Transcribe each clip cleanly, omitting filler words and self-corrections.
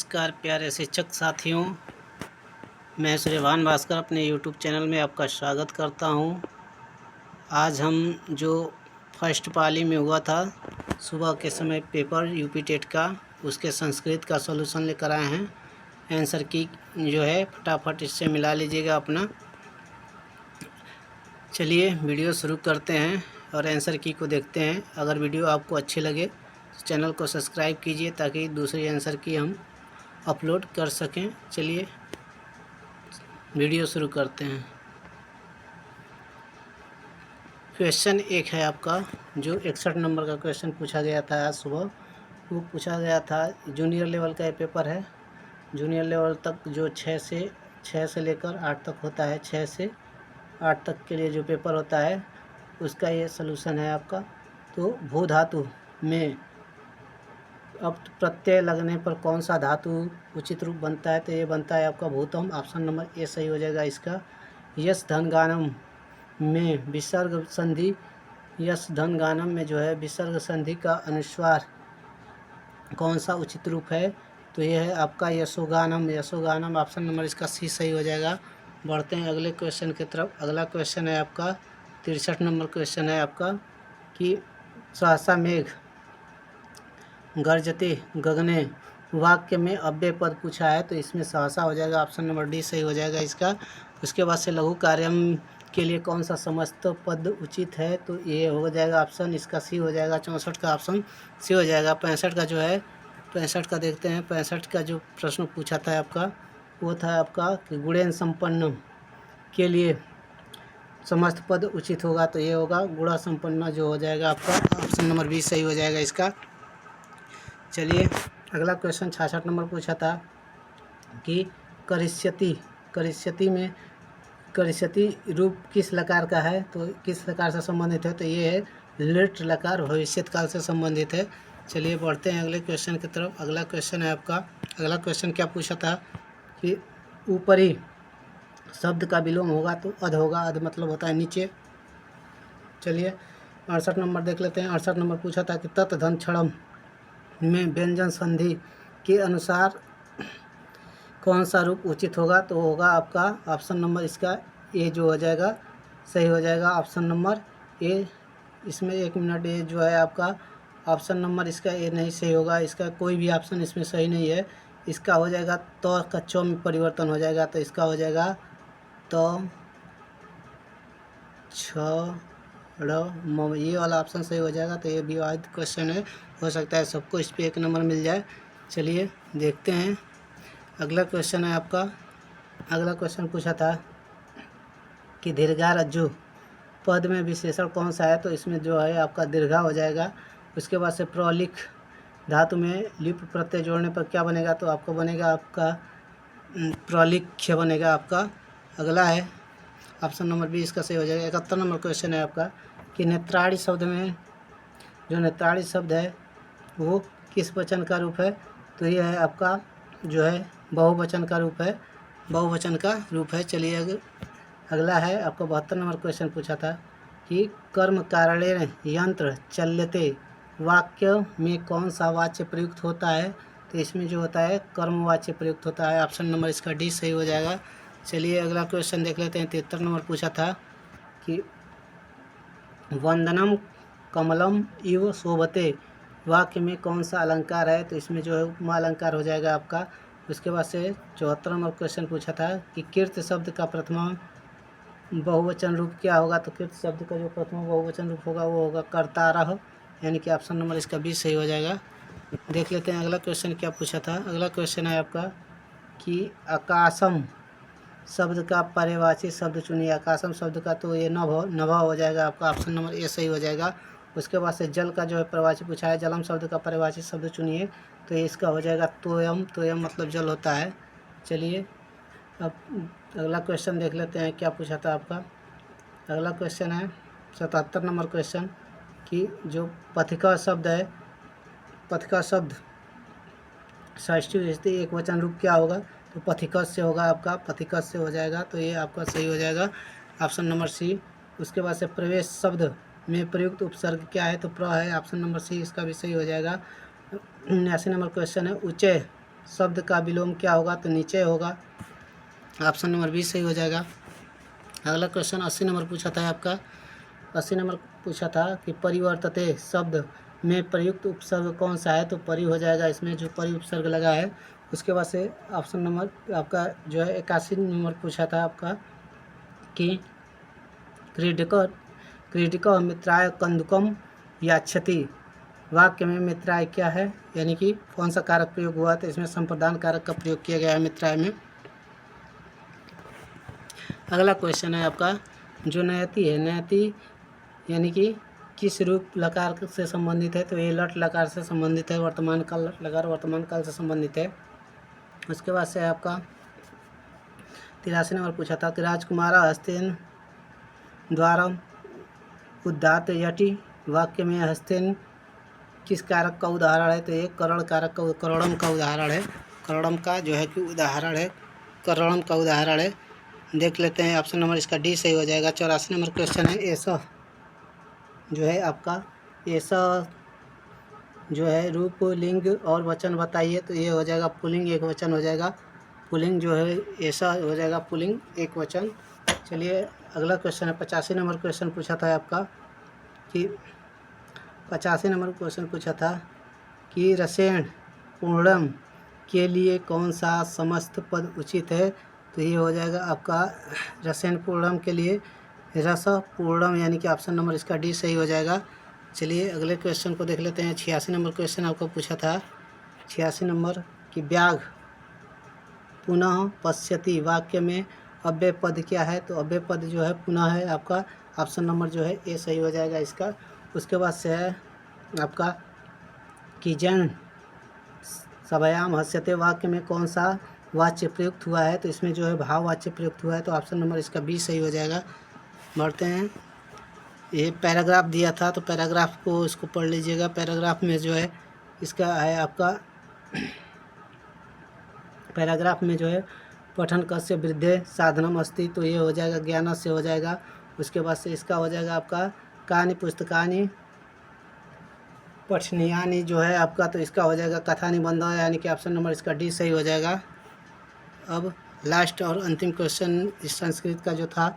नमस्कार प्यारे शिक्षक साथियों, मैं सूर्यभान भास्कर अपने यूट्यूब चैनल में आपका स्वागत करता हूं। आज हम जो फर्स्ट पाली में हुआ था सुबह के समय पेपर यूपी टेट का, उसके संस्कृत का सॉल्यूशन लेकर आए हैं। आंसर की जो है फटाफट इससे मिला लीजिएगा अपना। चलिए वीडियो शुरू करते हैं और आंसर की को देखते हैं। अगर वीडियो आपको अच्छी लगे तो चैनल को सब्सक्राइब कीजिए ताकि दूसरी आंसर की हम अपलोड कर सकें। चलिए वीडियो शुरू करते हैं। क्वेश्चन एक है आपका, जो 61 नंबर का क्वेश्चन पूछा गया था आज सुबह। वो पूछा गया था, जूनियर लेवल का ये पेपर है। जूनियर लेवल तक जो 6 से लेकर 8 तक होता है, 6 से 8 तक के लिए जो पेपर होता है उसका ये सलूशन है आपका। तो भू धातु में अब प्रत्यय लगने पर कौन सा धातु उचित रूप बनता है? तो ये बनता है आपका भूतम। ऑप्शन नंबर ए सही हो जाएगा इसका। यस धन गानम में विसर्ग संधि, यस धन गानम में जो है विसर्ग संधि का अनुस्वार कौन सा उचित रूप है? तो ये है आपका यशोगानम। यशोगानम ऑप्शन नंबर इसका सी सही हो जाएगा। बढ़ते हैं अगले क्वेश्चन की तरफ। अगला क्वेश्चन है आपका 63 नंबर क्वेश्चन है आपका कि सहसा मेघ गर्जते गगने वाक्य में अव्यय पद पूछा है, तो इसमें सहसा हो जाएगा। ऑप्शन नंबर डी सही हो जाएगा इसका। उसके बाद से लघु कार्यम के लिए कौन सा समस्त पद उचित है? तो ये हो जाएगा ऑप्शन इसका सी हो जाएगा। 64 का ऑप्शन सी हो जाएगा। 65 का जो है, 65 का देखते हैं। 65 का जो प्रश्न पूछा था आपका वो था आपका कि गुणेन संपन्न के लिए समस्त पद उचित होगा, तो ये होगा गुणा संपन्न जो हो जाएगा आपका। ऑप्शन नंबर बी सही हो जाएगा इसका। चलिए अगला क्वेश्चन 66 नंबर पूछा था कि करिष्यति में करिष्यति रूप किस लकार का है? तो किस लकार से संबंधित है? तो ये है लिट लकार, भविष्यत काल से संबंधित है। चलिए बढ़ते हैं अगले क्वेश्चन की तरफ। अगला क्वेश्चन है आपका, अगला क्वेश्चन क्या पूछा था कि ऊपरी शब्द का विलोम होगा तो अध होगा। अध मतलब होता है नीचे। चलिए 68 नंबर देख लेते हैं। 68 नंबर पूछा था कि तत् धन क्षणम में व्यंजन संधि के अनुसार कौन सा रूप उचित होगा? तो होगा आपका ऑप्शन नंबर इसका ए जो हो जाएगा सही हो जाएगा। Option number A. इसमें 1 मिनट, ए जो है आपका ऑप्शन नंबर इसका ए नहीं सही होगा। इसका कोई भी ऑप्शन इसमें सही नहीं है। इसका हो जाएगा तो का चौ में परिवर्तन हो जाएगा, तो इसका हो जाएगा तो छ ये वाला ऑप्शन सही हो जाएगा। तो ये विवादित क्वेश्चन है, हो सकता है सबको इस पर 1 नंबर मिल जाए। चलिए देखते हैं अगला क्वेश्चन है आपका। अगला क्वेश्चन पूछा था कि दीर्घा रज्जु पद में विशेषण कौन सा है? तो इसमें जो है आपका दीर्घा हो जाएगा। उसके बाद से प्रलिख धातु में लिप प्रत्यय जोड़ने पर क्या बनेगा? तो आपको बनेगा आपका प्रलिख्य बनेगा आपका। अगला है ऑप्शन नंबर बी इसका सही हो जाएगा। 71 नंबर क्वेश्चन है आपका कि नेत्राणी शब्द में जो नेत्राणी शब्द है वो किस वचन का रूप है? तो ये है आपका जो है बहुवचन का रूप है, बहुवचन का रूप है। चलिए अगला है आपका 72 नंबर क्वेश्चन पूछा था कि कर्म कारणेन यंत्र चल्यते वाक्य में कौन सा वाच्य प्रयुक्त होता है? तो इसमें जो होता है कर्म वाच्य प्रयुक्त होता है। ऑप्शन नंबर इसका डी सही हो जाएगा। चलिए अगला क्वेश्चन देख लेते हैं। 73 नंबर पूछा था कि वंदनम कमलम इव शोभते वाक्य में कौन सा अलंकार है? तो इसमें जो है उपमा अलंकार हो जाएगा आपका। उसके बाद से 74 नंबर क्वेश्चन पूछा था कि कीर्त शब्द का प्रथमा बहुवचन रूप क्या होगा? तो कीर्त शब्द का जो प्रथमा बहुवचन रूप होगा वो होगा कर्तारः, यानी कि ऑप्शन नंबर इसका 20 सही हो जाएगा। देख लेते हैं अगला क्वेश्चन क्या पूछा था। अगला क्वेश्चन है आपका कि आकाशम शब्द का पर्यायवाची शब्द चुनिए। आकाशम शब्द का तो ये नभ हो जाएगा आपका। ऑप्शन नंबर ए सही हो जाएगा। उसके बाद से जल का जो है पर्यायवाची पूछा है। जलम शब्द का पर्यायवाची शब्द चुनिए, तो इसका हो जाएगा तोयम। तोयम मतलब जल होता है। चलिए अब अगला क्वेश्चन देख लेते हैं क्या पूछा था आपका। अगला क्वेश्चन है 77 नंबर क्वेश्चन कि जो पथिका शब्द है, पथिका शब्द षष्ठी स्थिति एक वचन रूप क्या होगा? तो पथिकस से होगा आपका, पथिकस से हो जाएगा। तो ये आपका सही हो जाएगा ऑप्शन नंबर सी। उसके बाद से प्रवेश शब्द में प्रयुक्त उपसर्ग क्या है? तो प्र है। ऑप्शन नंबर सी इसका भी सही हो जाएगा। 79 नंबर क्वेश्चन है ऊंचे शब्द का विलोम क्या होगा, तो नीचे होगा। ऑप्शन नंबर 20 सही हो जाएगा। अगला क्वेश्चन 80 नंबर पूछा था आपका। 80 नंबर पूछा था कि परिवर्तते शब्द में प्रयुक्त उपसर्ग कौन सा है, तो परि हो जाएगा इसमें जो परि उपसर्ग लगा है। उसके बाद से ऑप्शन नंबर आपका जो है 81 नंबर पूछा था आपका कि क्रीडिक मित्राय कंदुकम याच्छति, वाक्य में मित्राय क्या है, यानी कि कौन सा कारक प्रयोग हुआ, तो इसमें संप्रदान कारक का प्रयोग किया गया है मित्राय में। अगला क्वेश्चन है आपका जो नयति है, नयति यानी कि किस रूप लकार से संबंधित है, तो ये लट लकार से संबंधित है। वर्तमान काल लट लकार वर्तमान काल से संबंधित है। उसके बाद से आपका 83 नंबर पूछा था कि राजकुमारा हस्तेन द्वारा उदात यटि, वाक्य में हस्तेन किस कारक का उदाहरण है, तो ये करण कारक का करणम का उदाहरण है। करणम का जो है कि उदाहरण है, करणम का उदाहरण है। देख लेते हैं ऑप्शन नंबर इसका डी सही हो जाएगा। 84 नंबर क्वेश्चन है ऐसा जो है आपका ऐसा जो है रूप लिंग और वचन बताइए, तो ये हो जाएगा पुल्लिंग एक वचन हो जाएगा। पुल्लिंग जो है ऐसा हो जाएगा पुल्लिंग एक वचन। चलिए अगला क्वेश्चन है 85 नंबर क्वेश्चन पूछा था आपका कि 85 नंबर क्वेश्चन पूछा था कि रसेण पूर्णम के लिए कौन सा समस्त पद उचित है, तो ये हो जाएगा आपका रसेण पूर्णम के लिए रस पूर्णम, यानी कि ऑप्शन नंबर इसका डी सही हो जाएगा। चलिए अगले क्वेश्चन को देख लेते हैं। 86 नंबर क्वेश्चन आपको पूछा था 86 नंबर कि व्याघ पुनः पश्यति, वाक्य में अव्यय पद क्या है, तो अव्यय पद जो है पुनः है आपका। ऑप्शन नंबर जो है ए सही हो जाएगा इसका। उसके बाद से है आपका कि जन सभयाम हस्यते, वाक्य में कौन सा वाच्य प्रयुक्त हुआ है, तो इसमें जो है भाव वाच्य प्रयुक्त हुआ है, तो ऑप्शन नंबर इसका बी सही हो जाएगा। बढ़ते हैं, ये पैराग्राफ दिया था तो पैराग्राफ को इसको पढ़ लीजिएगा। पैराग्राफ में जो है इसका है आपका पैराग्राफ में जो है पठन कस्य वृद्धे साधनम अस्ति, तो ये हो जाएगा ज्ञान से हो जाएगा। उसके बाद से इसका हो जाएगा आपका कहानी पुस्तकानी पठनीयानी जो है आपका, तो इसका हो जाएगा कथा निबंध, यानी कि ऑप्शन नंबर इसका डी सही हो जाएगा। अब लास्ट और अंतिम क्वेश्चन इस संस्कृत का जो था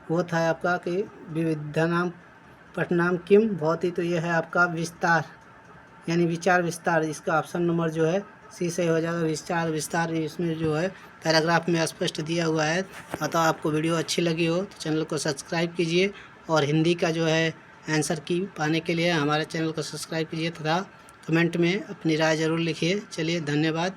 वो था आपका कि विविधानाम पठनाम किम भवति, तो ये है आपका विस्तार यानी विचार विस्तार, इसका ऑप्शन नंबर जो है सी सही हो जाएगा। विचार विस्तार इसमें जो है पैराग्राफ में स्पष्ट दिया हुआ है। अतः आपको वीडियो अच्छी लगी हो तो चैनल को सब्सक्राइब कीजिए और हिंदी का जो है आंसर की पाने के लिए हमारे चैनल को सब्सक्राइब कीजिए तथा कमेंट में अपनी राय ज़रूर लिखिए। चलिए धन्यवाद।